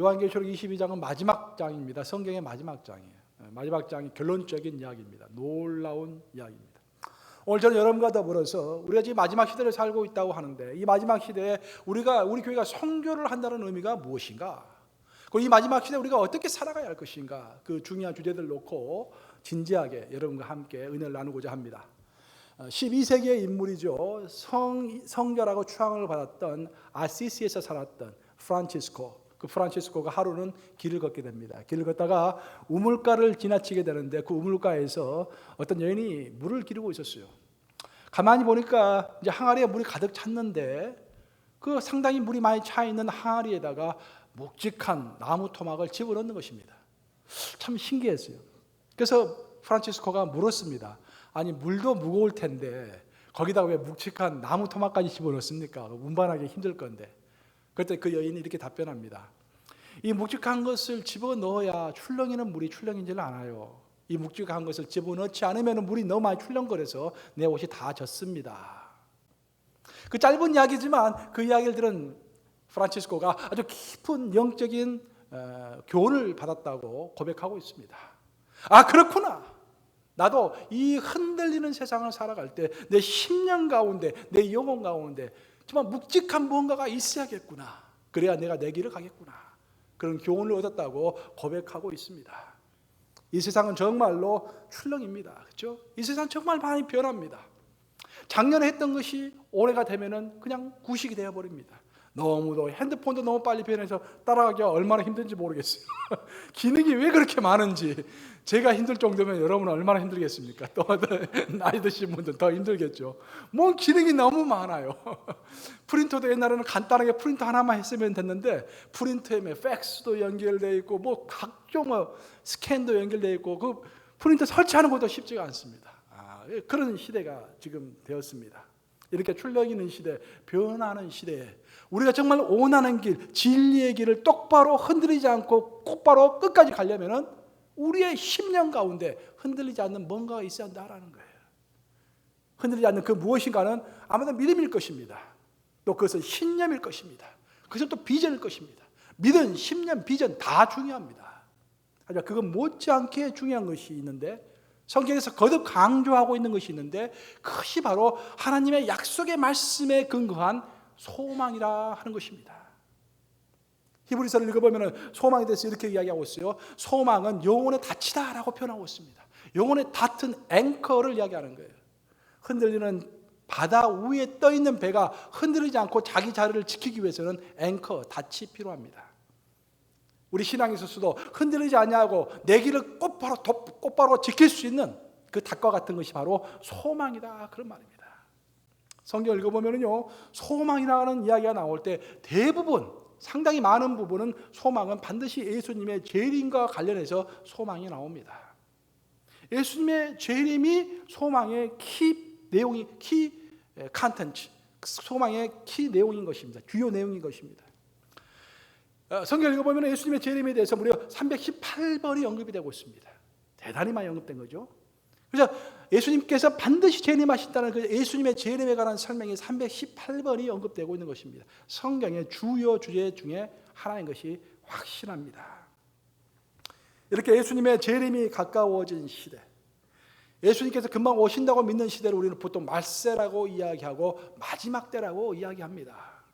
요한계시록 22장은 마지막 장입니다. 성경의 마지막 장이에요. 마지막 장이 결론적인 이야기입니다. 놀라운 이야기입니다. 오늘 저는 여러분과 더불어서 우리가 지금 마지막 시대를 살고 있다고 하는데, 이 마지막 시대에 우리 교회가 선교를 한다는 의미가 무엇인가? 그리고 이 마지막 시대에 우리가 어떻게 살아가야 할 것인가? 그 중요한 주제들을 놓고 진지하게 여러분과 함께 은혜를 나누고자 합니다. 12세기의 인물이죠. 성결하고 추앙을 받았던 아시시에서 살았던 프란치스코. 그 프란치스코가 하루는 길을 걷게 됩니다. 길을 걷다가 우물가를 지나치게 되는데, 그 우물가에서 어떤 여인이 물을 기르고 있었어요. 가만히 보니까 이제 항아리에 물이 가득 찼는데, 그 상당히 물이 많이 차 있는 항아리에다가 묵직한 나무 토막을 집어넣는 것입니다. 참 신기했어요. 그래서 프란치스코가 물었습니다. 아니, 물도 무거울 텐데 거기다가 왜 묵직한 나무 토막까지 집어넣습니까? 운반하기 힘들 건데. 그때 그 여인이 이렇게 답변합니다. 이 묵직한 것을 집어넣어야 출렁이는 물이 출렁이지를 않아요. 이 묵직한 것을 집어넣지 않으면 물이 너무 많이 출렁거려서 내 옷이 다 젖습니다. 그 짧은 이야기지만 그 이야기를 들은 프란치스코가 아주 깊은 영적인 교훈을 받았다고 고백하고 있습니다. 아, 그렇구나. 나도 이 흔들리는 세상을 살아갈 때 내 심령 가운데, 내 영혼 가운데 정말 묵직한 무언가가 있어야겠구나. 그래야 내가 내 길을 가겠구나. 그런 교훈을 얻었다고 고백하고 있습니다. 이 세상은 정말로 출렁입니다. 그렇죠? 이 세상 정말 많이 변합니다. 작년에 했던 것이 올해가 되면은 그냥 구식이 되어버립니다. 너무도 핸드폰도 너무 빨리 변해서 따라가기가 얼마나 힘든지 모르겠어요. 기능이 왜 그렇게 많은지. 제가 힘들 정도면 여러분은 얼마나 힘들겠습니까? 또 나이 드신 분들 더 힘들겠죠. 뭐 기능이 너무 많아요. 프린터도 옛날에는 간단하게 프린터 하나만 했으면 됐는데, 프린터에 팩스도 연결되어 있고 뭐 각종 스캔도 연결되어 있고, 그 프린터 설치하는 것도 쉽지가 않습니다. 그런 시대가 지금 되었습니다. 이렇게 출렁이는 시대, 변하는 시대에 우리가 정말 원하는 길, 진리의 길을 똑바로 흔들리지 않고 똑바로 끝까지 가려면은 우리의 심령 가운데 흔들리지 않는 뭔가가 있어야 한다라는 거예요. 흔들리지 않는 그 무엇인가는 아마도 믿음일 것입니다. 또 그것은 신념일 것입니다. 그것은 또 비전일 것입니다. 믿음, 신념, 비전 다 중요합니다. 하지만 그건 못지않게 중요한 것이 있는데, 성경에서 거듭 강조하고 있는 것이 있는데, 그것이 바로 하나님의 약속의 말씀에 근거한 소망이라 하는 것입니다. 히브리서를 읽어보면 소망에 대해서 이렇게 이야기하고 있어요. 소망은 영혼의 닻이다라고 표현하고 있습니다. 영혼의 닿은 앵커를 이야기하는 거예요. 흔들리는 바다 위에 떠 있는 배가 흔들리지 않고 자기 자리를 지키기 위해서는 앵커, 닻이 필요합니다. 우리 신앙에 있어서도 흔들리지 않냐고 내 길을 곧바로 지킬 수 있는 그 닭과 같은 것이 바로 소망이다, 그런 말입니다. 성경 읽어보면요, 소망이라는 이야기가 나올 때 대부분, 상당히 많은 부분은 소망은 반드시 예수님의 재림과 관련해서 소망이 나옵니다. 예수님의 재림이 소망의 키 컨텐츠, 소망의 키 내용인 것입니다. 주요 내용인 것입니다. 성경 읽어보면 예수님의 재림에 대해서 무려 318번이 언급이 되고 있습니다. 대단히 많이 언급된 거죠. 그래서 예수님께서 반드시 재림하신다는 그 예수님의 재림에 관한 설명이 318번이 언급되고 있는 것입니다. 성경의 주요 주제 중에 하나인 것이 확실합니다. 이렇게 예수님의 재림이 가까워진 시대, 예수님께서 금방 오신다고 믿는 시대를 우리는 보통 말세라고 이야기하고 마지막 때라고 이야기합니다.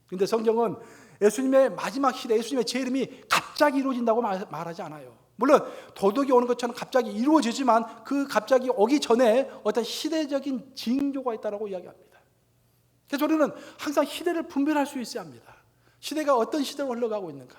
그런데 성경은 예수님의 마지막 시대, 예수님의 재림이 갑자기 이루어진다고 말하지 않아요. 물론 도둑이 오는 것처럼 갑자기 이루어지지만 그 갑자기 오기 전에 어떤 시대적인 징조가 있다고 이야기합니다. 그래서 우리는 항상 시대를 분별할 수 있어야 합니다. 시대가 어떤 시대로 흘러가고 있는가.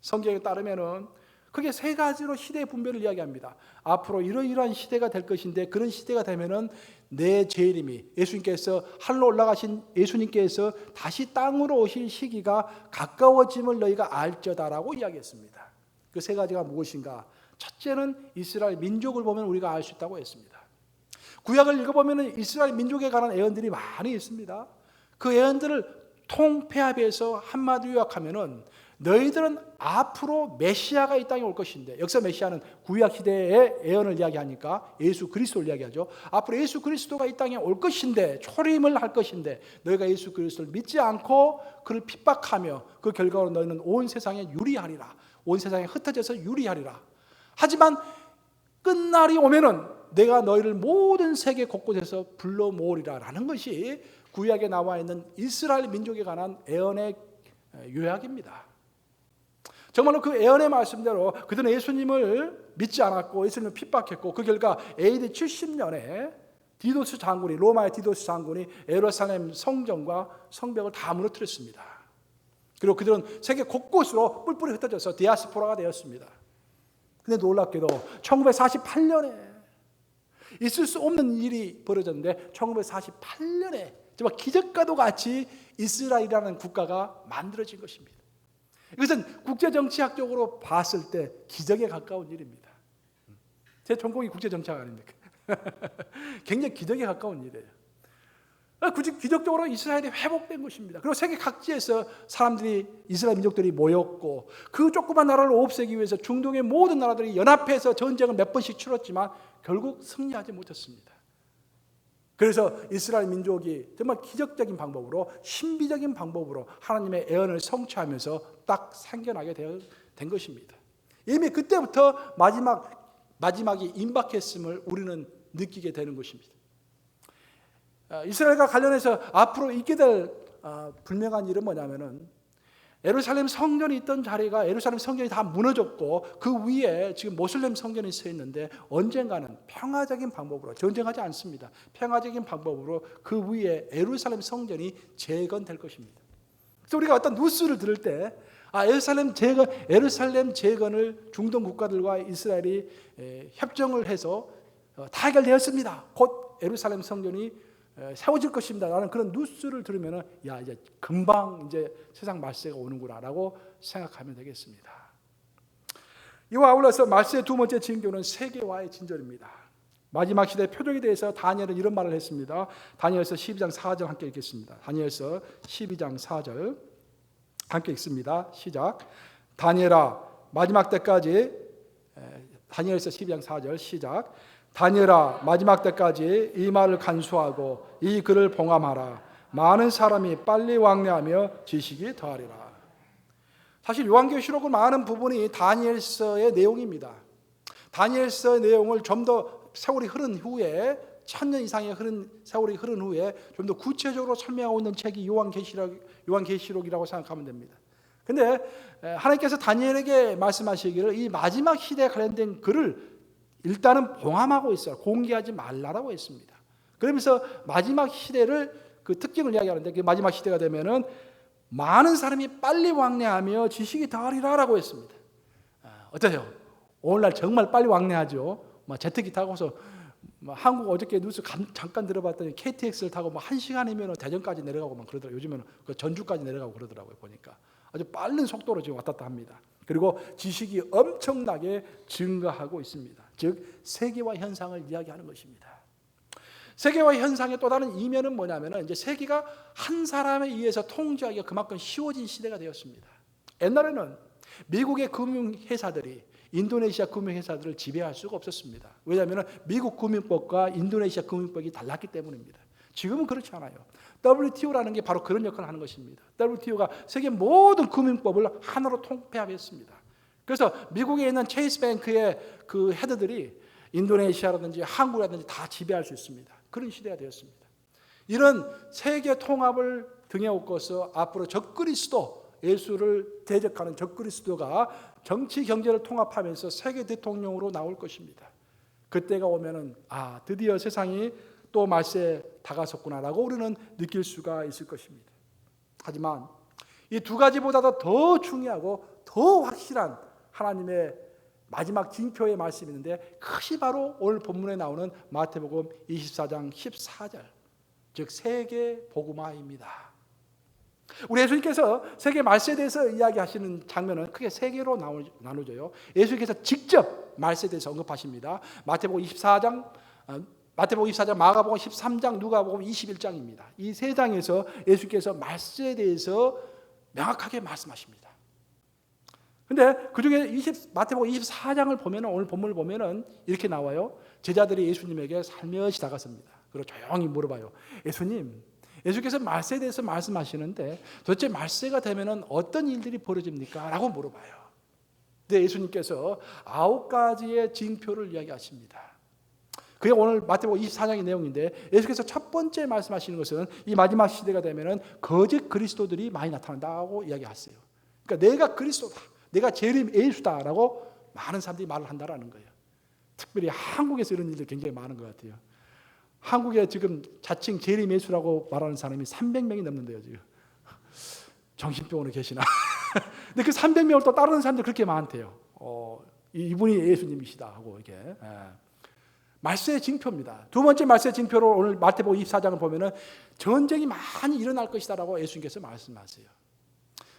성경에 따르면은 그게 세 가지로 시대의 분별을 이야기합니다. 앞으로 이러이러한 시대가 될 것인데, 그런 시대가 되면은 내 재림이, 예수님께서 하늘로 올라가신 예수님께서 다시 땅으로 오실 시기가 가까워짐을 너희가 알쩌다라고 이야기했습니다. 그 세 가지가 무엇인가? 첫째는 이스라엘 민족을 보면 우리가 알 수 있다고 했습니다. 구약을 읽어보면 이스라엘 민족에 관한 예언들이 많이 있습니다. 그 예언들을 통폐합해서 한마디로 요약하면은 너희들은 앞으로 메시아가 이 땅에 올 것인데, 여기서 메시아는 구약 시대의 예언을 이야기하니까 예수 그리스도를 이야기하죠. 앞으로 예수 그리스도가 이 땅에 올 것인데, 초림을 할 것인데, 너희가 예수 그리스도를 믿지 않고 그를 핍박하며 그 결과로 너희는 온 세상에 유리하리라. 온 세상에 흩어져서 유리하리라. 하지만 끝날이 오면은 내가 너희를 모든 세계 곳곳에서 불러 모으리라 라는 것이 구약에 나와 있는 이스라엘 민족에 관한 예언의 요약입니다. 정말로 그 예언의 말씀대로 그들은 예수님을 믿지 않았고 예수님을 핍박했고, 그 결과 AD 70년에 디도스 장군이, 로마의 디도스 장군이 예루살렘 성전과 성벽을 다 무너뜨렸습니다. 그리고 그들은 세계 곳곳으로 뿔뿔이 흩어져서 디아스포라가 되었습니다. 근데 놀랍게도 1948년에 있을 수 없는 일이 벌어졌는데, 1948년에 정말 기적과도 같이 이스라엘이라는 국가가 만들어진 것입니다. 이것은 국제정치학적으로 봤을 때 기적에 가까운 일입니다. 제 전공이 국제정치학 아닙니까? 굉장히 기적에 가까운 일이에요. 기적적으로 이스라엘이 회복된 것입니다. 그리고 세계 각지에서 사람들이, 이스라엘 민족들이 모였고, 그 조그만 나라를 없애기 위해서 중동의 모든 나라들이 연합해서 전쟁을 몇 번씩 치렀지만 결국 승리하지 못했습니다. 그래서 이스라엘 민족이 정말 기적적인 방법으로, 신비적인 방법으로 하나님의 예언을 성취하면서 딱 생겨나게 된 것입니다. 이미 그때부터 마지막이 임박했음을 우리는 느끼게 되는 것입니다. 이스라엘과 관련해서 앞으로 있게 될 분명한 일은 뭐냐면은, 예루살렘 성전이 있던 자리가, 예루살렘 성전이 다 무너졌고 그 위에 지금 모슬렘 성전이 서 있는데, 언젠가는 평화적인 방법으로, 전쟁하지 않습니다, 평화적인 방법으로 그 위에 예루살렘 성전이 재건될 것입니다. 그래서 우리가 어떤 뉴스를 들을 때, 예루살렘 재건을 중동 국가들과 이스라엘이 협정을 해서 다 해결되었습니다, 곧 예루살렘 성전이 세워질 것입니다 라는 그런 뉴스를 들으면, 야, 이제 금방 이제 세상 말세가 오는구나라고 생각하면 되겠습니다. 이와 아울러서 말세의 두 번째 징조는 세계화의 진전입니다. 마지막 시대 표적에 대해서 다니엘은 이런 말을 했습니다. 다니엘서 12장 4절 함께 읽겠습니다. 다니엘서 12장 4절 함께 읽습니다. 시작. 다니엘아, 마지막 때까지, 다니엘서 12장 4절 시작. 다니엘아, 마지막 때까지 이 말을 간수하고 이 글을 봉함하라. 많은 사람이 빨리 왕래하며 지식이 더하리라. 사실 요한계시록은 많은 부분이 다니엘서의 내용입니다. 다니엘서의 내용을 좀 더 세월이 흐른 후에, 1000년 이상의 세월이 흐른 후에 좀 더 구체적으로 설명하고 있는 책이 요한계시록이라고 생각하면 됩니다. 근데 하나님께서 다니엘에게 말씀하시기를 이 마지막 시대에 관련된 글을 일단은 봉함하고 있어요. 공개하지 말라라고 했습니다. 그러면서 마지막 시대를, 그 특징을 이야기하는데, 그 마지막 시대가 되면은 많은 사람이 빨리 왕래하며 지식이 더하리라라고 했습니다. 어떠세요? 오늘날 정말 빨리 왕래하죠. 제트기 타고서 한국 어저께 뉴스 잠깐 들어봤더니 KTX를 타고 1시간이면 대전까지 내려가고 그러더라고요. 요즘에는 그 전주까지 내려가고 그러더라고요. 보니까 아주 빠른 속도로 지금 왔다 갔다 합니다. 그리고 지식이 엄청나게 증가하고 있습니다. 즉 세계화 현상을 이야기하는 것입니다. 세계화 현상의 또 다른 이면은 뭐냐면은, 이제 세계가 한 사람에 의해서 통제하기가 그만큼 쉬워진 시대가 되었습니다. 옛날에는 미국의 금융회사들이 인도네시아 금융회사들을 지배할 수가 없었습니다. 왜냐하면 미국 금융법과 인도네시아 금융법이 달랐기 때문입니다. 지금은 그렇지 않아요. WTO라는 게 바로 그런 역할을 하는 것입니다. WTO가 세계 모든 금융법을 하나로 통폐합했습니다. 그래서 미국에 있는 체이스뱅크의 그 헤드들이 인도네시아라든지 한국이라든지 다 지배할 수 있습니다. 그런 시대가 되었습니다. 이런 세계 통합을 등에 업고서 앞으로 적그리스도, 예수를 대적하는 적그리스도가 정치 경제를 통합하면서 세계 대통령으로 나올 것입니다. 그때가 오면은 드디어 세상이 또 말세에 다가섰구나라고 우리는 느낄 수가 있을 것입니다. 하지만 이 두 가지보다도 더 중요하고 더 확실한 하나님의 마지막 징표의 말씀이 있는데, 그것이 바로 오늘 본문에 나오는 마태복음 24장 14절, 즉 세계 복음화입니다. 우리 예수님께서 세계 말세에 대해서 이야기하시는 장면은 크게 세 개로 나누어져요. 예수님께서 직접 말세에 대해서 언급하십니다. 마태복음 24장, 마가복음 13장, 누가복음 21장입니다. 이 세 장에서 예수께서 말세에 대해서 명확하게 말씀하십니다. 근데 그중에 마태복음 24장을 보면, 오늘 본문을 보면은 이렇게 나와요. 제자들이 예수님에게 살며시 다가섭니다. 그리고 조용히 물어봐요. 예수님, 예수께서 말세에 대해서 말씀하시는데 도대체 말세가 되면은 어떤 일들이 벌어집니까? 라고 물어봐요. 근데 예수님께서 9가지의 징표를 이야기하십니다. 그게 오늘 마태복음 24장의 내용인데, 예수께서 첫 번째 말씀하시는 것은 이 마지막 시대가 되면은 거짓 그리스도들이 많이 나타난다고 이야기하세요. 그러니까 내가 그리스도다, 내가 재림 예수다라고 많은 사람들이 말을 한다라는 거예요. 특별히 한국에서 이런 일들이 굉장히 많은 것 같아요. 한국에 지금 자칭 재림 예수라고 말하는 사람이 300명이 넘는데요, 지금. 정신병원에 계시나? 근데 그 300명을 또 따르는 사람들 그렇게 많대요. 이분이 예수님이시다 하고 이렇게. 말세의 징표입니다. 두 번째 말세의 징표로 오늘 마태복음 24장을 보면은 전쟁이 많이 일어날 것이다라고 예수님께서 말씀하세요.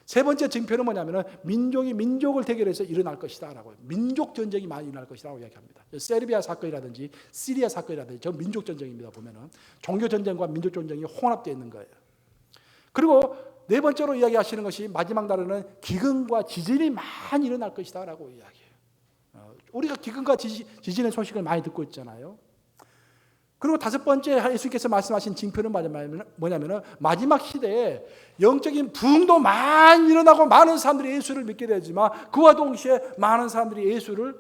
세 번째 징표는 뭐냐면은 민족이 민족을 대결해서 일어날 것이다라고, 민족 전쟁이 많이 일어날 것이라고 이야기합니다. 세르비아 사건이라든지 시리아 사건이라든지 전 민족 전쟁입니다. 보면은 종교 전쟁과 민족 전쟁이 혼합되어 있는 거예요. 그리고 네 번째로 이야기하시는 것이 마지막 날에는 기근과 지진이 많이 일어날 것이다라고 이야기해요. 우리가 기근과 지진의 소식을 많이 듣고 있잖아요. 그리고 다섯 번째 예수님께서 말씀하신 징표는 뭐냐면은 마지막 시대에 영적인 부흥도 많이 일어나고 많은 사람들이 예수를 믿게 되지만 그와 동시에 많은 사람들이 예수를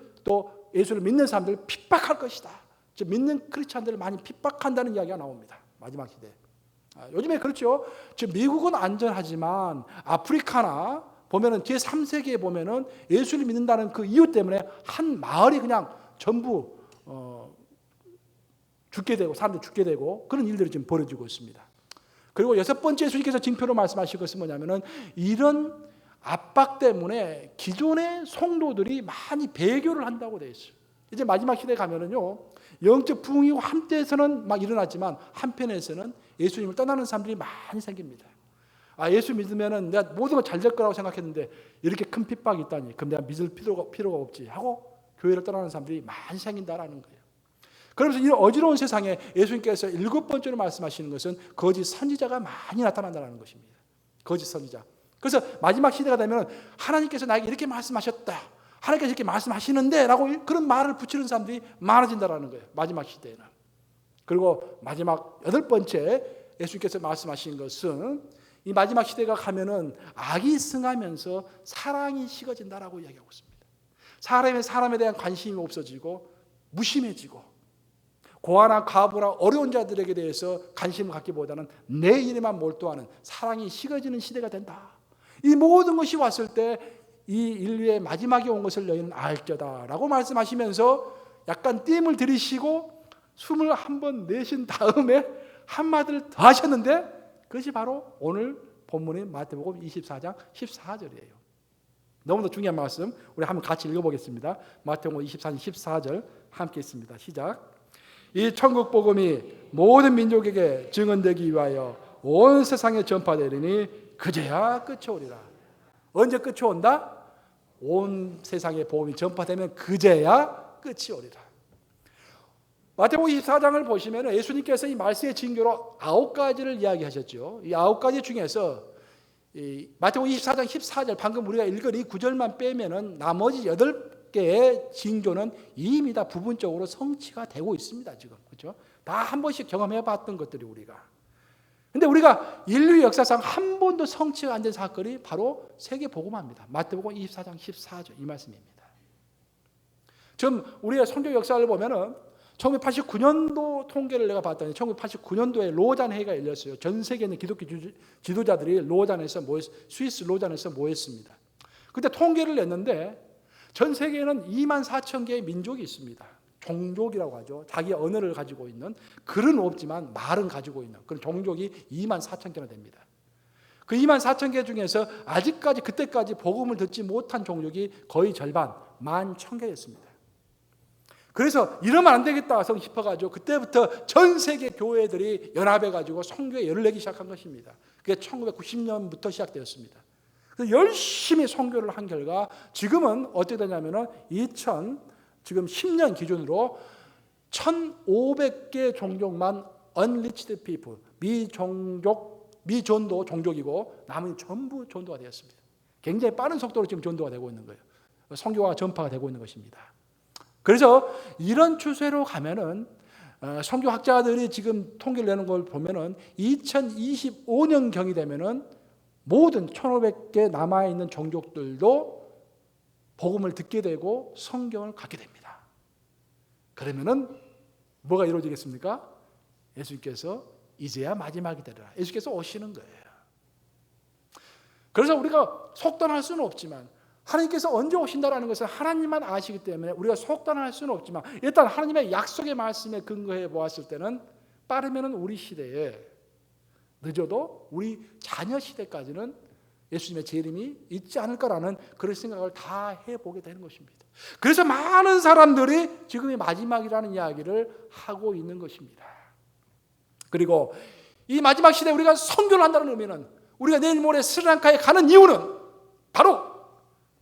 믿는 사람들을 핍박할 것이다. 즉 믿는 크리스찬들을 많이 핍박한다는 이야기가 나옵니다. 마지막 시대에. 요즘에 그렇죠. 지금 미국은 안전하지만 아프리카나 보면은 제3세계에 보면은 예수를 믿는다는 그 이유 때문에 한 마을이 그냥 전부 죽게 되고 사람들이 죽게 되고 그런 일들이 지금 벌어지고 있습니다. 그리고 여섯 번째 예수님께서 징표로 말씀하실 것은 뭐냐면은 이런 압박 때문에 기존의 성도들이 많이 배교를 한다고 되어 있어요. 이제 마지막 시대에 가면은요, 영적 부흥이고 한때에서는 막 일어나지만 한편에서는 예수님을 떠나는 사람들이 많이 생깁니다. 예수 믿으면은 내가 모든 거 잘 될 거라고 생각했는데 이렇게 큰 핍박이 있다니 그럼 내가 믿을 필요가 없지 하고 교회를 떠나는 사람들이 많이 생긴다라는 거예요. 그러면서 이 어지러운 세상에 예수님께서 일곱 번째로 말씀하시는 것은 거짓 선지자가 많이 나타난다는 것입니다. 거짓 선지자. 그래서 마지막 시대가 되면 하나님께서 나에게 이렇게 말씀하셨다, 하나님께서 이렇게 말씀하시는데 라고 그런 말을 붙이는 사람들이 많아진다는 거예요. 마지막 시대에는. 그리고 마지막 여덟 번째 예수님께서 말씀하신 것은 이 마지막 시대가 가면은 악이 승하면서 사랑이 식어진다라고 이야기하고 있습니다. 사람에 대한 관심이 없어지고 무심해지고 고아나 과부나 어려운 자들에게 대해서 관심을 갖기보다는 내 일에만 몰두하는 사랑이 식어지는 시대가 된다. 이 모든 것이 왔을 때 이 인류의 마지막이 온 것을 너희는 알쩌다라고 말씀하시면서 약간 띄임을 들이시고 숨을 한번 내쉰 다음에 한마디를 더 하셨는데 그것이 바로 오늘 본문인 마태복음 24장 14절이에요. 너무나 중요한 말씀, 우리 한번 같이 읽어보겠습니다. 마태복음 24장 14절 함께 읽습니다. 시작. 이 천국 복음이 모든 민족에게 증언되기 위하여 온 세상에 전파되리니 그제야 끝이 오리라. 언제 끝이 온다? 온 세상에 복음이 전파되면 그제야 끝이 오리라. 마태복음 24장을 보시면 예수님께서 이 말씀의 징조로 9가지를 이야기하셨죠. 이 9가지 중에서 이 마태복음 24장 14절 방금 우리가 읽은 이 구절만 빼면은 나머지 8개의 징조는 이미 다 부분적으로 성취가 되고 있습니다. 지금 그렇죠? 다 한 번씩 경험해봤던 것들이 우리가. 근데 우리가 인류 역사상 한 번도 성취가 안 된 사건이 바로 세계 복음화입니다. 마태복음 24장 14절 이 말씀입니다. 지금 우리의 선교 역사를 보면은 1989년도 통계를 내가 봤더니 1989년도에 로잔 회의가 열렸어요. 전 세계에 있는 기독교 지도자들이 스위스 로잔에서 모였습니다. 그때 통계를 냈는데 전 세계에는 2만 4천 개의 민족이 있습니다. 종족이라고 하죠. 자기 언어를 가지고 있는, 글은 없지만 말은 가지고 있는 그런 종족이 2만 4천 개나 됩니다. 그 2만 4천 개 중에서 아직까지 그때까지 복음을 듣지 못한 종족이 거의 절반, 11,000개였습니다. 그래서 이러면 안 되겠다 싶어가지고 그때부터 전 세계 교회들이 연합해가지고 선교에 열을 내기 시작한 것입니다. 그게 1990년부터 시작되었습니다. 그래서 열심히 선교를 한 결과 지금은 어떻게 되냐면은 지금 10년 기준으로 1,500개 종족만 unreached people, 미전도 종족이고 나머지 전부 전도가 되었습니다. 굉장히 빠른 속도로 지금 전도가 되고 있는 거예요. 선교가 전파가 되고 있는 것입니다. 그래서 이런 추세로 가면은 선교학자들이 지금 통계를 내는 걸 보면은 2025년경이 되면은 모든 1,500개 남아있는 종족들도 복음을 듣게 되고 성경을 갖게 됩니다. 그러면은 뭐가 이루어지겠습니까? 예수님께서 이제야 마지막이 되리라. 예수께서 오시는 거예요. 그래서 우리가 속단할 수는 없지만 하나님께서 언제 오신다라는 것을 하나님만 아시기 때문에 우리가 속단할 수는 없지만 일단 하나님의 약속의 말씀에 근거해 보았을 때는 빠르면은 우리 시대에 늦어도 우리 자녀 시대까지는 예수님의 재림이 있지 않을까라는 그런 생각을 다 해보게 되는 것입니다. 그래서 많은 사람들이 지금이 마지막이라는 이야기를 하고 있는 것입니다. 그리고 이 마지막 시대에 우리가 선교를 한다는 의미는 우리가 내일 모레 스리랑카에 가는 이유는 바로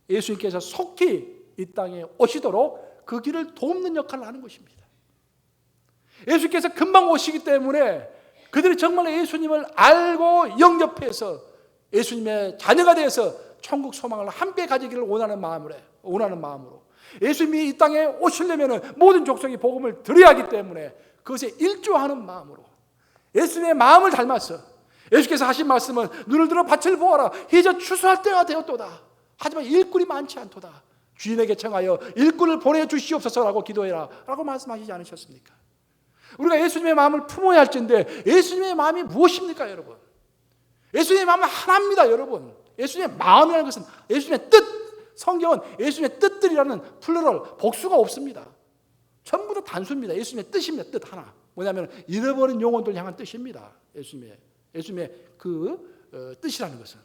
예수님께서 속히 이 땅에 오시도록 그 길을 돕는 역할을 하는 것입니다. 예수께서 금방 오시기 때문에 그들이 정말 예수님을 알고 영접해서 예수님의 자녀가 되어서 천국 소망을 함께 가지기를 원하는 마음으로 예수님이 이 땅에 오시려면 모든 족속이 복음을 들어야 하기 때문에 그것에 일조하는 마음으로 예수님의 마음을 닮아서 예수께서 하신 말씀은 눈을 들어 밭을 보아라 이제 추수할 때가 되었도다. 하지만 일꾼이 많지 않도다. 주인에게 청하여 일꾼을 보내주시옵소서라고 기도해라 라고 말씀하시지 않으셨습니까? 우리가 예수님의 마음을 품어야 할텐데 예수님의 마음이 무엇입니까 여러분? 예수님의 마음은 하나입니다 여러분. 예수님의 마음이라는 것은 예수님의 뜻, 성경은 예수님의 뜻들이라는 플루럴 복수가 없습니다. 전부 다 단수입니다. 예수님의 뜻입니다. 뜻 하나. 뭐냐면 잃어버린 영혼들 향한 뜻입니다. 예수님의 그 뜻이라는 것은.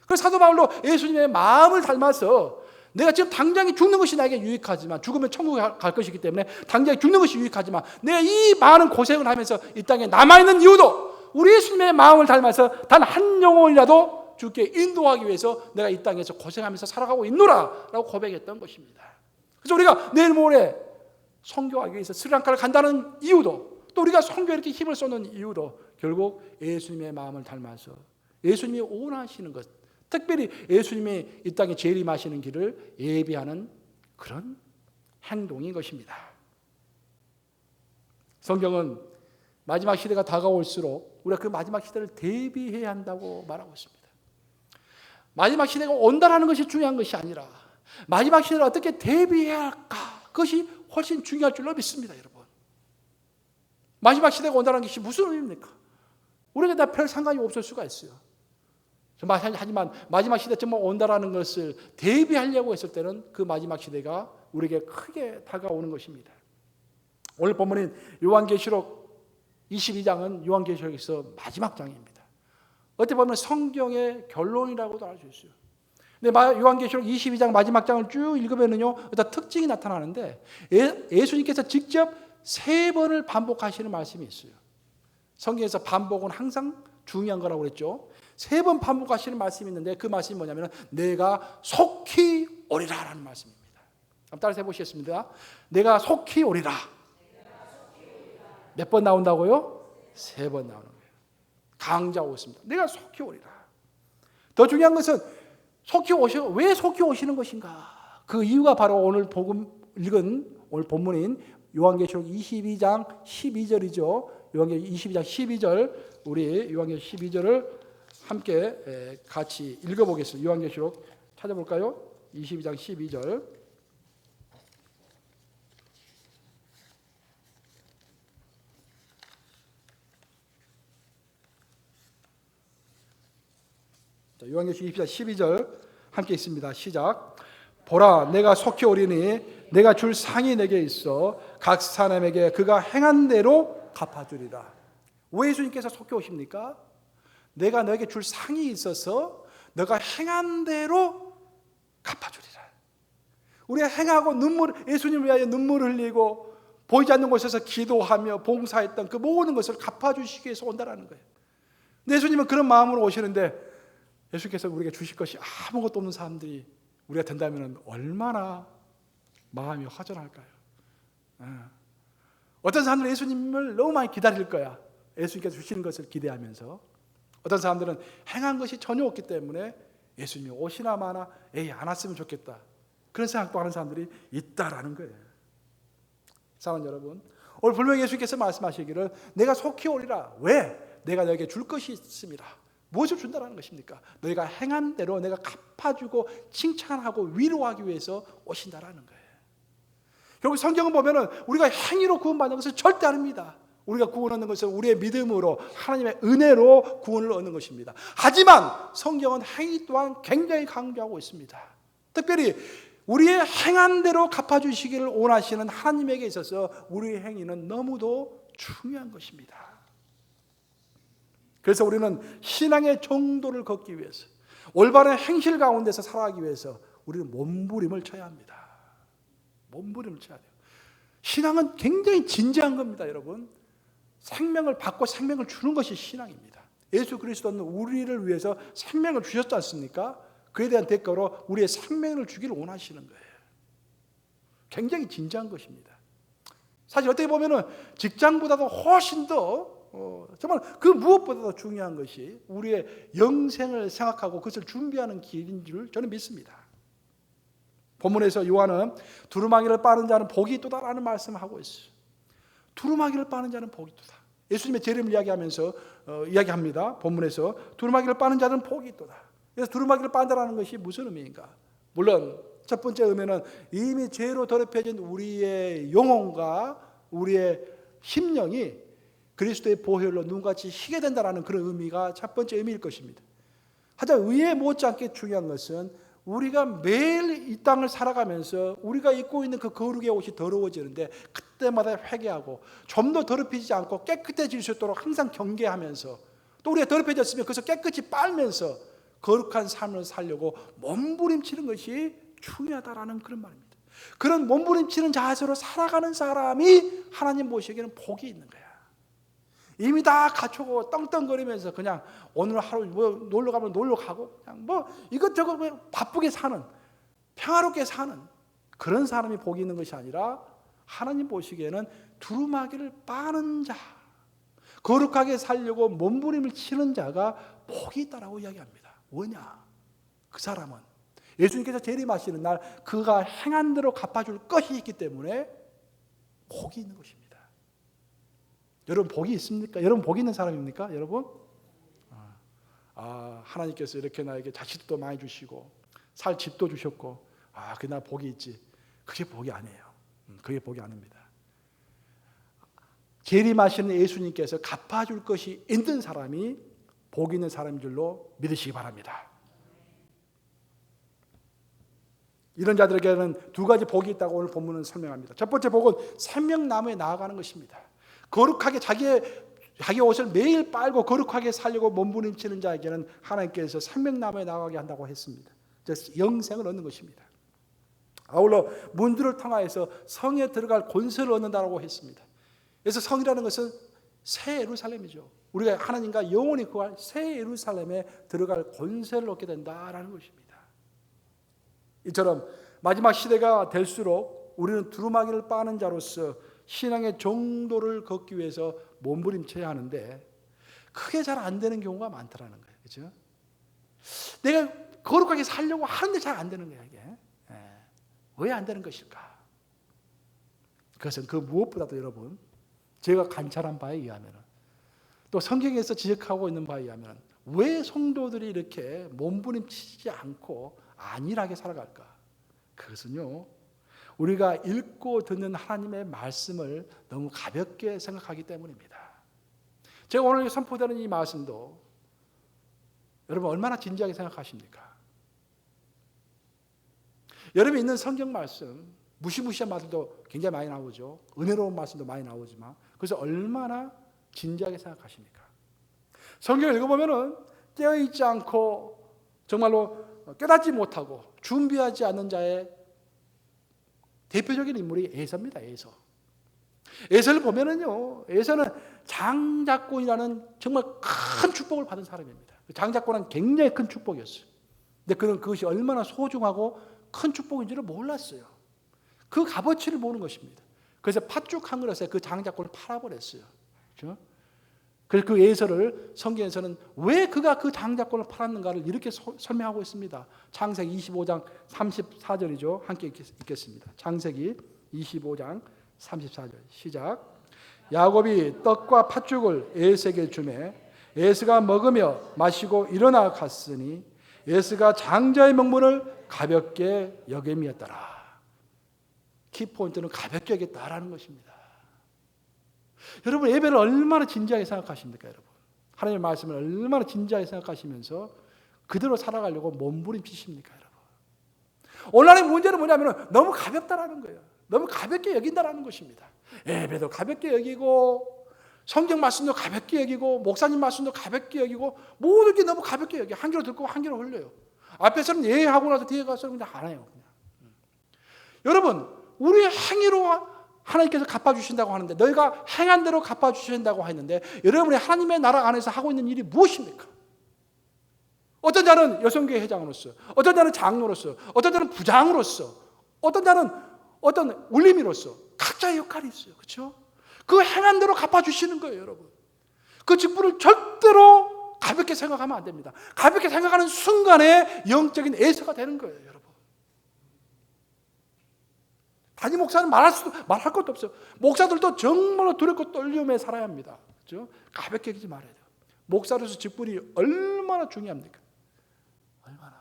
그래서 사도 바울도 예수님의 마음을 닮아서 내가 지금 당장에 죽는 것이 나에게 유익하지만 죽으면 천국에 갈 것이기 때문에 당장에 죽는 것이 유익하지만 내가 이 많은 고생을 하면서 이 땅에 남아있는 이유도 우리 예수님의 마음을 닮아서 단 한 영혼이라도 주께 인도하기 위해서 내가 이 땅에서 고생하면서 살아가고 있노라 라고 고백했던 것입니다. 그래서 우리가 내일 모레 선교하기 위해서 스리랑카를 간다는 이유도 또 우리가 선교에 이렇게 힘을 쏟는 이유도 결국 예수님의 마음을 닮아서 예수님이 원하시는 것 특별히 예수님이 이 땅에 재림하시는 길을 예비하는 그런 행동인 것입니다. 성경은 마지막 시대가 다가올수록 우리가 그 마지막 시대를 대비해야 한다고 말하고 있습니다. 마지막 시대가 온다라는 것이 중요한 것이 아니라 마지막 시대를 어떻게 대비해야 할까 그것이 훨씬 중요할 줄로 믿습니다. 여러분 마지막 시대가 온다는 것이 무슨 의미입니까? 우리가 다 별 상관이 없을 수가 있어요. 하지만 마지막 시대 정말 온다라는 것을 대비하려고 했을 때는 그 마지막 시대가 우리에게 크게 다가오는 것입니다. 오늘 본문인 요한계시록 22장은 요한계시록에서 마지막 장입니다. 어떻게 보면 성경의 결론이라고도 할 수 있어요. 근데 요한계시록 22장 마지막 장을 쭉 읽으면요, 어떤 특징이 나타나는데 예수님께서 직접 3번을 반복하시는 말씀이 있어요. 성경에서 반복은 항상 중요한 거라고 그랬죠. 3번 반복하시는 말씀이 있는데 그 말씀이 뭐냐면 내가 속히 오리라라는 말씀입니다. 한번 따라서 해보시겠습니다. 내가 속히 오리라. 몇 번 나온다고요? 3번 나오는 거예요. 강조하고 있습니다. 내가 속히 오리라. 더 중요한 것은 왜 속히 오시는 것인가? 그 이유가 바로 오늘 읽은 오늘 본문인 요한계시록 22장 12절이죠. 요한계시록 22장 12절 우리 요한계시록 12절을 함께 같이 읽어보겠습니다. 요한계시록 찾아볼까요? 22장 12절 요한계시록 22장 12절 함께 있습니다. 시작. 보라 내가 속히 오리니 내가 줄 상이 내게 있어 각 사람에게 그가 행한 대로 갚아주리라. 왜 예수님께서 속히 오십니까? 내가 너에게 줄 상이 있어서 너가 행한 대로 갚아주리라. 우리가 행하고 예수님을 위하여 눈물을 흘리고 보이지 않는 곳에서 기도하며 봉사했던 그 모든 것을 갚아주시기 위해서 온다는 거예요. 근데 예수님은 그런 마음으로 오시는데 예수께서 우리에게 주실 것이 아무것도 없는 사람들이 우리가 된다면 얼마나 마음이 허전할까요? 어떤 사람들은 예수님을 너무 많이 기다릴 거야. 예수님께서 주시는 것을 기대하면서. 어떤 사람들은 행한 것이 전혀 없기 때문에 예수님이 오시나 마나 안 왔으면 좋겠다, 그런 생각도 하는 사람들이 있다라는 거예요. 사랑하는 여러분, 오늘 분명히 예수님께서 말씀하시기를 내가 속히 오리라. 왜? 내가 너에게 줄 것이 있습니다. 무엇을 준다라는 것입니까? 너희가 행한 대로 내가 갚아주고 칭찬하고 위로하기 위해서 오신다라는 거예요. 결국 성경을 보면은 우리가 행위로 구원받는 것은 절대 아닙니다. 우리가 구원 얻는 것은 우리의 믿음으로, 하나님의 은혜로 구원을 얻는 것입니다. 하지만 성경은 행위 또한 굉장히 강조하고 있습니다. 특별히 우리의 행한 대로 갚아주시기를 원하시는 하나님에게 있어서 우리의 행위는 너무도 중요한 것입니다. 그래서 우리는 신앙의 정도를 걷기 위해서, 올바른 행실 가운데서 살아가기 위해서 우리는 몸부림을 쳐야 합니다. 몸부림을 쳐야 돼요. 신앙은 굉장히 진지한 겁니다, 여러분. 생명을 받고 생명을 주는 것이 신앙입니다. 예수 그리스도는 우리를 위해서 생명을 주셨지 않습니까? 그에 대한 대가로 우리의 생명을 주기를 원하시는 거예요. 굉장히 진지한 것입니다. 사실 어떻게 보면은 직장보다도 훨씬 더 정말 그 무엇보다도 중요한 것이 우리의 영생을 생각하고 그것을 준비하는 길인 줄 저는 믿습니다. 본문에서 요한은 두루마기를 빠는 자는 복이 있도다라는 말씀을 하고 있어요. 두루마기를 빠는 자는 복이 있도다. 예수님의 재림을 이야기하면서 이야기합니다. 본문에서 두루마기를 빠는 자는 복이 있도다. 그래서 두루마기를 빤다라는 것이 무슨 의미인가? 물론 첫 번째 의미는 이미 죄로 더럽혀진 우리의 영혼과 우리의 심령이 그리스도의 보혈로 눈같이 희게 된다는 그런 의미가 첫 번째 의미일 것입니다. 하지만 의에 못지않게 중요한 것은 우리가 매일 이 땅을 살아가면서 우리가 입고 있는 그 거룩의 옷이 더러워지는데 그때마다 회개하고 좀 더 더럽히지 않고 깨끗해질 수 있도록 항상 경계하면서, 또 우리가 더럽혀졌으면 그것을 깨끗이 빨면서 거룩한 삶을 살려고 몸부림치는 것이 중요하다라는 그런 말입니다. 그런 몸부림치는 자세로 살아가는 사람이 하나님 보시기에는 복이 있는 거야. 이미 다 갖추고 떵떵거리면서 그냥 오늘 하루 뭐 놀러 가면 놀러 가고 그냥 뭐 이것저것 바쁘게 사는, 평화롭게 사는 그런 사람이 복이 있는 것이 아니라 하나님 보시기에는 두루마기를 빠는 자, 거룩하게 살려고 몸부림을 치는 자가 복이 있다라고 이야기합니다. 뭐냐? 그 사람은 예수님께서 재림하시는 날 그가 행한 대로 갚아줄 것이 있기 때문에 복이 있는 것입니다. 여러분 복이 있습니까? 여러분 복이 있는 사람입니까? 여러분? 하나님께서 이렇게 나에게 자식도 많이 주시고 살 집도 주셨고 그날 복이 있지. 그게 복이 아니에요. 그게 복이 아닙니다. 재림하시는 예수님께서 갚아줄 것이 있는 사람이 복 있는 사람인 줄로 믿으시기 바랍니다. 이런 자들에게는 두 가지 복이 있다고 오늘 본문은 설명합니다. 첫 번째 복은 생명나무에 나아가는 것입니다. 거룩하게 자기 옷을 매일 빨고 거룩하게 살려고 몸부림치는 자에게는 하나님께서 생명나무에 나가게 한다고 했습니다. 영생을 얻는 것입니다. 아울러 문들을 통하여서 성에 들어갈 권세를 얻는다고 했습니다. 그래서 성이라는 것은 새 예루살렘이죠. 우리가 하나님과 영원히 구할 새 예루살렘에 들어갈 권세를 얻게 된다라는 것입니다. 이처럼 마지막 시대가 될수록 우리는 두루마기를 빠는 자로서 신앙의 정도를 걷기 위해서 몸부림쳐야 하는데 그게 잘 안 되는 경우가 많다라는 거예요. 그렇죠? 내가 거룩하게 살려고 하는데 잘 안 되는 거야, 이게. 왜 안 되는 것일까? 그것은 그 무엇보다도 여러분, 제가 관찰한 바에 의하면, 또 성경에서 지적하고 있는 바에 의하면 왜 성도들이 이렇게 몸부림치지 않고 안일하게 살아갈까? 그것은요, 우리가 읽고 듣는 하나님의 말씀을 너무 가볍게 생각하기 때문입니다. 제가 오늘 선포되는 이 말씀도 여러분 얼마나 진지하게 생각하십니까? 여러분이 있는 성경 말씀, 무시무시한 말씀도 굉장히 많이 나오죠. 은혜로운 말씀도 많이 나오지만 그래서 얼마나 진지하게 생각하십니까? 성경을 읽어보면 깨어있지 않고 정말로 깨닫지 못하고 준비하지 않는 자의 대표적인 인물이 에서입니다. 에서를 보면은요, 에서는 장자권이라는 정말 큰 축복을 받은 사람입니다. 장자권은 굉장히 큰 축복이었어요. 근데 그는 그것이 얼마나 소중하고 큰 축복인지를 몰랐어요. 그 값어치를 모르는 것입니다. 그래서 팥죽 한 그릇에 그 장자권을 팔아버렸어요. 그렇죠? 그래서 그 에서를 성경에서는 왜 그가 그 장자권을 팔았는가를 이렇게 설명하고 있습니다. 창세기 25장 34절이죠. 함께 읽겠습니다. 창세기 25장 34절 시작. 야곱이 떡과 팥죽을 에서에게 주매 에서가 먹으며 마시고 일어나 갔으니 에서가 장자의 명분을 가볍게 여김이었더라. 키포인트는 가볍게 여겼다라는 것입니다. 여러분 예배를 얼마나 진지하게 생각하십니까? 여러분 하나님의 말씀을 얼마나 진지하게 생각하시면서 그대로 살아가려고 몸부림치십니까? 여러분 오늘날의 문제는 뭐냐면 너무 가볍다라는 거예요. 너무 가볍게 여긴다라는 것입니다. 예배도 가볍게 여기고 성경 말씀도 가볍게 여기고 목사님 말씀도 가볍게 여기고 모든 게 너무 가볍게 여기 한 귀로 듣고 한 귀로 흘려요. 앞에서는 예하고 나서 뒤에 가서는 그냥 안 해요. 그냥. 여러분 우리의 행위로 하나님께서 갚아주신다고 하는데 너희가 행한 대로 갚아주신다고 했는데 여러분이 하나님의 나라 안에서 하고 있는 일이 무엇입니까? 어떤 자는 여성교회 회장으로서 어떤 자는 장로로서 어떤 자는 부장으로서 어떤 자는 어떤 울림이로서 각자의 역할이 있어요. 그렇죠? 그 행한 대로 갚아주시는 거예요. 여러분 그 직분을 절대로 가볍게 생각하면 안 됩니다. 가볍게 생각하는 순간에 영적인 애서가 되는 거예요. 여러분 단임 목사는 말할 것도 없어요. 목사들도 정말로 두렵고 떨림에 살아야 합니다. 그렇죠? 가볍게 여기지 말아야 돼요. 목사로서 직분이 얼마나 중요합니까? 얼마나.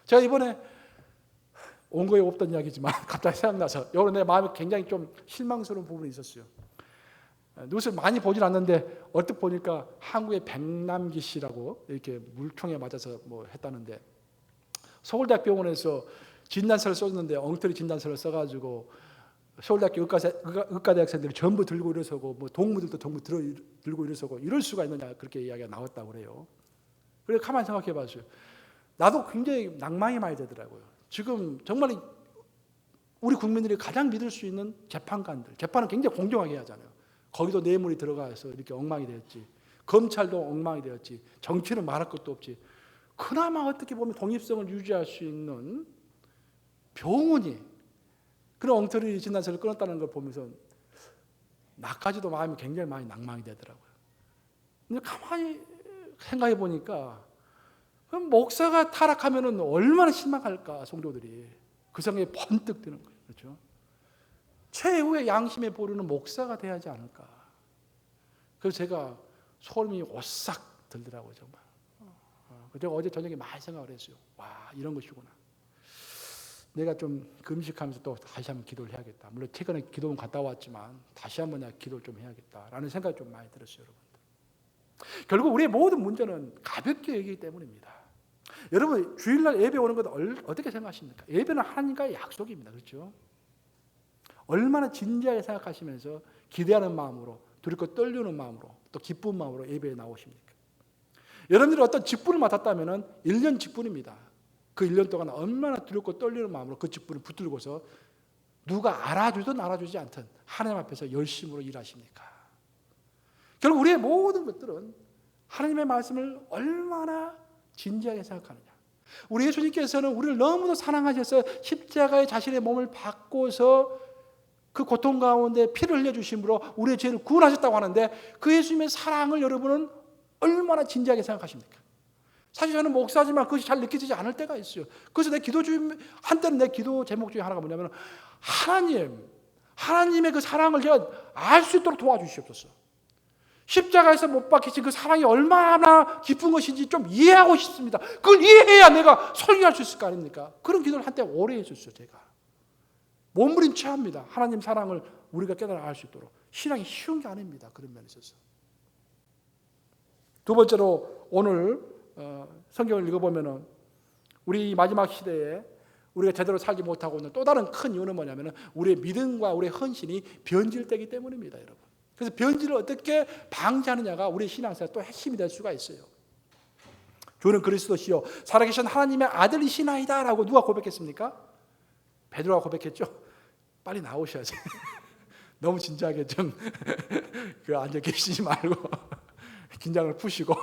제가 이번에 온 거에 없던 이야기지만 갑자기 생각나서 여러분 내 마음에 굉장히 좀 실망스러운 부분이 있었어요. 뉴스 많이 보진 않는데 얼핏 보니까 한국의 백남기 씨라고 이렇게 물총에 맞아서 뭐 했다는데 서울대학 병원에서 진단서를 썼는데 엉터리 진단서를 써가지고 서울대학교 의과대학생들이 전부 들고 일어서고 뭐 동무들도 전부 들고 일어서고 이럴 수가 있느냐 그렇게 이야기가 나왔다고 그래요. 그래서 가만히 생각해 봤어요. 나도 굉장히 낭만이 많이 되더라고요. 지금 정말 우리 국민들이 가장 믿을 수 있는 재판관들, 재판은 굉장히 공정하게 하잖아요. 거기도 뇌물이 들어가서 이렇게 엉망이 되었지. 검찰도 엉망이 되었지. 정치는 말할 것도 없지. 그나마 어떻게 보면 독립성을 유지할 수 있는 병원이 그런 엉터리 진단서를 끊었다는 걸 보면서 나까지도 마음이 굉장히 많이 낭망이 되더라고요. 근데 가만히 생각해 보니까 목사가 타락하면 얼마나 실망할까 성도들이. 그 생각이 번뜩 드는 거예요. 그렇죠? 최후의 양심에 보르는 목사가 돼야 하지 않을까. 그래서 제가 소름이 오싹 들더라고요. 정말. 제가 어제 저녁에 많이 생각을 했어요. 와 이런 것이구나. 내가 좀 금식하면서 또 다시 한번 기도를 해야겠다. 물론 최근에 기도는 갔다 왔지만 다시 한번 내가 기도를 좀 해야겠다라는 생각이 좀 많이 들었어요. 여러분들. 결국 우리의 모든 문제는 가볍게 여기기 때문입니다. 여러분 주일날 예배 오는 것 어떻게 생각하십니까? 예배는 하나님과의 약속입니다. 그렇죠? 얼마나 진지하게 생각하시면서 기대하는 마음으로 두렵고 떨리는 마음으로 또 기쁜 마음으로 예배에 나오십니까? 여러분들이 어떤 직분을 맡았다면 1년 직분입니다. 그 1년 동안 얼마나 두렵고 떨리는 마음으로 그 직분을 붙들고서 누가 알아주든 알아주지 않든 하나님 앞에서 열심으로 일하십니까? 결국 우리의 모든 것들은 하나님의 말씀을 얼마나 진지하게 생각하느냐. 우리 예수님께서는 우리를 너무도 사랑하셔서 십자가에 자신의 몸을 바꿔서 그 고통 가운데 피를 흘려주심으로 우리의 죄를 구원하셨다고 하는데 그 예수님의 사랑을 여러분은 얼마나 진지하게 생각하십니까? 사실 저는 목사지만 그것이 잘 느껴지지 않을 때가 있어요. 그래서 내 기도 중에 한때는 내 기도 제목 중에 하나가 뭐냐면 하나님의 그 사랑을 제가 알 수 있도록 도와주시옵소서. 십자가에서 못 박히신 그 사랑이 얼마나 깊은 것인지 좀 이해하고 싶습니다. 그걸 이해해야 내가 설교할 수 있을 거 아닙니까? 그런 기도를 한때 오래 했었어요. 제가 몸부림쳐합니다. 하나님 사랑을 우리가 깨달아 알 수 있도록. 신앙이 쉬운 게 아닙니다. 그런 면에 있어서. 두 번째로 오늘 성경을 읽어보면 우리 마지막 시대에 우리가 제대로 살지 못하고 있는 또 다른 큰 이유는 뭐냐면 우리의 믿음과 우리의 헌신이 변질되기 때문입니다. 여러분. 그래서 변질을 어떻게 방지하느냐가 우리의 신앙생활 또 핵심이 될 수가 있어요. 주는 그리스도시요 살아계신 하나님의 아들이시나이다 라고 누가 고백했습니까? 베드로가 고백했죠. 빨리 나오셔야지. 너무 진지하게 좀 앉아 계시지 말고 긴장을 푸시고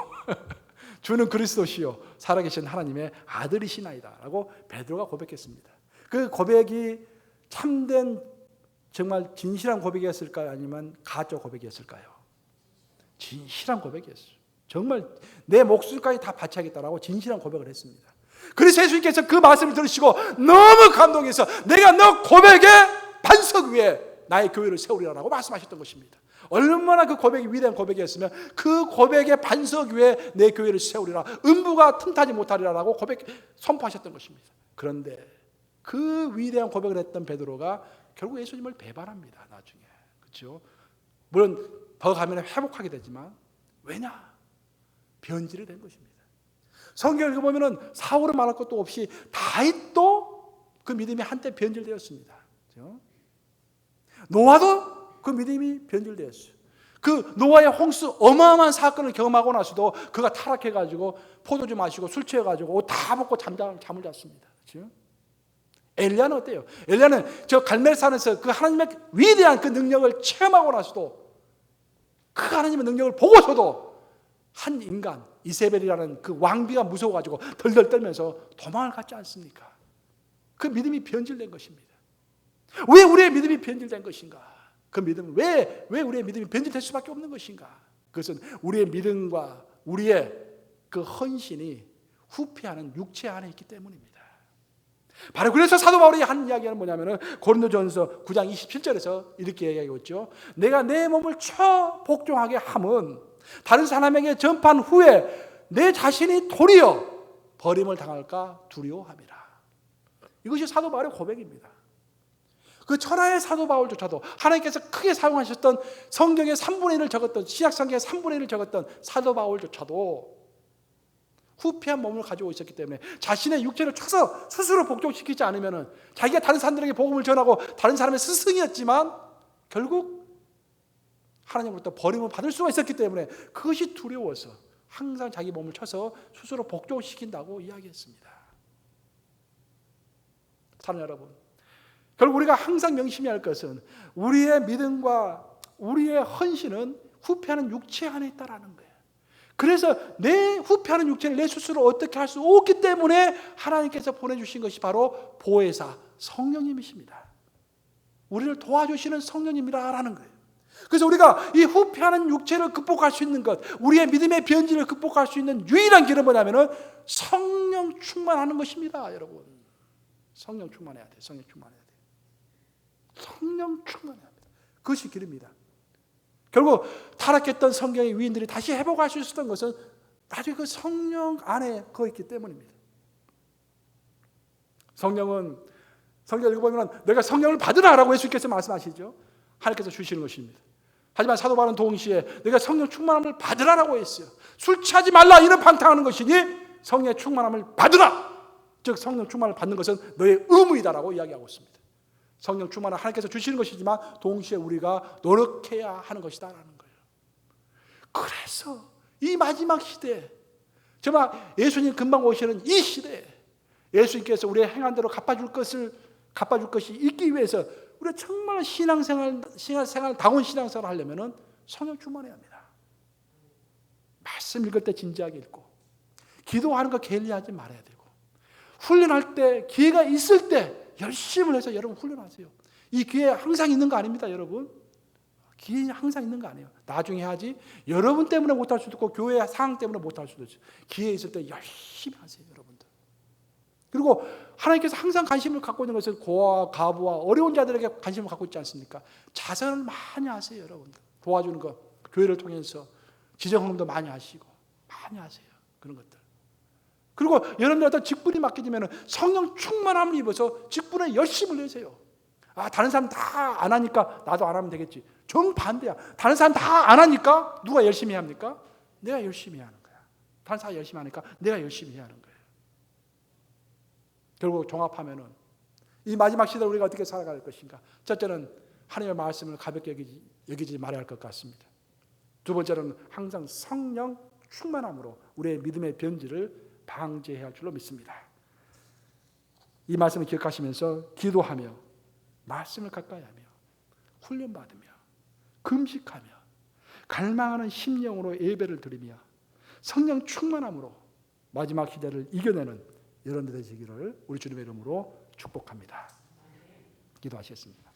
주는 그리스도시요 살아계신 하나님의 아들이시나이다 라고 베드로가 고백했습니다. 그 고백이 참된 정말 진실한 고백이었을까요? 아니면 가짜 고백이었을까요? 진실한 고백이었어요. 정말 내 목숨까지 다 바치겠다라고 진실한 고백을 했습니다. 그래서 예수님께서 그 말씀을 들으시고 너무 감동해서 내가 너 고백의 반석 위에 나의 교회를 세우리라고 말씀하셨던 것입니다. 얼마나 그 고백이 위대한 고백이었으면 그 고백의 반석 위에 내 교회를 세우리라, 음부가 틈타지 못하리라라고 선포하셨던 것입니다. 그런데 그 위대한 고백을 했던 베드로가 결국 예수님을 배반합니다. 나중에. 그렇죠? 물론 더 가면 회복하게 되지만 왜냐? 변질이 된 것입니다. 성경을 읽어보면 사울은 말할 것도 없이 다윗도 그 믿음이 한때 변질되었습니다. 그렇죠? 노아도 그 믿음이 변질되었어요. 그 노아의 홍수 어마어마한 사건을 경험하고 나서도 그가 타락해가지고 포도주 마시고 술 취해가지고 옷 다 벗고 잠을 잤습니다. 그렇죠? 엘리야는 어때요? 엘리야는 저 갈멜산에서 그 하나님의 위대한 그 능력을 체험하고 나서도 그 하나님의 능력을 보고서도 한 인간 이세벨이라는 그 왕비가 무서워가지고 덜덜 떨면서 도망을 갔지 않습니까? 그 믿음이 변질된 것입니다. 왜 우리의 믿음이 변질된 것인가? 그 믿음은 왜 우리의 믿음이 변질될 수밖에 없는 것인가? 그것은 우리의 믿음과 우리의 그 헌신이 후패하는 육체 안에 있기 때문입니다. 바로 그래서 사도 바울이 하는 이야기는 뭐냐면은 고린도전서 9장 27절에서 이렇게 얘기하고 있죠. 내가 내 몸을 복종하게 함은 다른 사람에게 전파한 후에 내 자신이 도리어 버림을 당할까 두려워함이라. 이것이 사도 바울의 고백입니다. 그 천하의 사도 바울조차도 하나님께서 크게 사용하셨던 성경의 3분의 1을 적었던 신약 성경의 3분의 1을 적었던 사도 바울조차도 후패한 몸을 가지고 있었기 때문에 자신의 육체를 쳐서 스스로 복종시키지 않으면 자기가 다른 사람들에게 복음을 전하고 다른 사람의 스승이었지만 결국 하나님으로부터 버림을 받을 수가 있었기 때문에 그것이 두려워서 항상 자기 몸을 쳐서 스스로 복종시킨다고 이야기했습니다. 사랑하는 여러분, 결국 우리가 항상 명심해야 할 것은 우리의 믿음과 우리의 헌신은 후패하는 육체 안에 있다라는 거예요. 그래서 내 후패하는 육체를 내 스스로 어떻게 할 수 없기 때문에 하나님께서 보내주신 것이 바로 보혜사 성령님이십니다. 우리를 도와주시는 성령님이라는 거예요. 그래서 우리가 이 후패하는 육체를 극복할 수 있는 것, 우리의 믿음의 변질을 극복할 수 있는 유일한 길은 뭐냐면은 성령 충만하는 것입니다, 여러분. 성령 충만해야 돼요. 성령 충만해야 돼요. 성령 충만해야 합니다. 그것이 길입니다. 결국 타락했던 성경의 위인들이 다시 회복할 수 있었던 것은 나중에 그 성령 안에 거 있기 때문입니다. 성령을 읽어보면 내가 성령을 받으라라고 예수께서 말씀하시죠. 하나님께서 주시는 것입니다. 하지만 사도 바울은 동시에 내가 성령 충만함을 받으라라고 했어요. 술 취하지 말라 이런 방탕하는 것이니 성령의 충만함을 받으라. 즉 성령 충만을 받는 것은 너의 의무이다라고 이야기하고 있습니다. 성령 충만을 하나님께서 주시는 것이지만 동시에 우리가 노력해야 하는 것이다라는 거예요. 그래서 이 마지막 시대에 정말 예수님 금방 오시는 이 시대에 예수님께서 우리의 행한 대로 갚아줄 것이 있기 위해서 우리가 정말 다운 신앙생활을 하려면 성령 충만해야 합니다. 말씀 읽을 때 진지하게 읽고 기도하는 거 게을리하지 말아야 되고 훈련할 때 기회가 있을 때 열심을 해서 여러분 훈련하세요. 이 기회 항상 있는 거 아닙니다, 여러분. 기회 항상 있는 거 아니에요. 나중에 하지. 여러분 때문에 못할 수도 있고 교회 상황 때문에 못할 수도 있어요. 기회 있을 때 열심히 하세요, 여러분들. 그리고 하나님께서 항상 관심을 갖고 있는 것은 고아와 가부와 어려운 자들에게 관심을 갖고 있지 않습니까? 자선을 많이 하세요, 여러분들. 도와주는 거 교회를 통해서 지정헌금도 많이 하시고 많이 하세요. 그런 것들. 그리고 여러분들 어떤 직분이 맡겨지면 성령 충만함을 입어서 직분에 열심을 내세요. 다른 사람 다 안 하니까 나도 안 하면 되겠지. 정반대야. 다른 사람 다 안 하니까 누가 열심히 합니까? 내가 열심히 해야 하는 거야. 다른 사람 열심히 하니까 내가 열심히 해야 하는 거예요. 결국 종합하면은 이 마지막 시대를 우리가 어떻게 살아갈 것인가? 첫째는 하나님의 말씀을 가볍게 여기지 말아야 할 것 같습니다. 두 번째는 항상 성령 충만함으로 우리의 믿음의 변질을 방지해야 할 줄로 믿습니다. 이 말씀을 기억하시면서 기도하며 말씀을 가까이 하며 훈련받으며 금식하며 갈망하는 심령으로 예배를 드리며 성령 충만함으로 마지막 시대를 이겨내는 여러분들 되시기를 우리 주님의 이름으로 축복합니다. 기도하시겠습니다.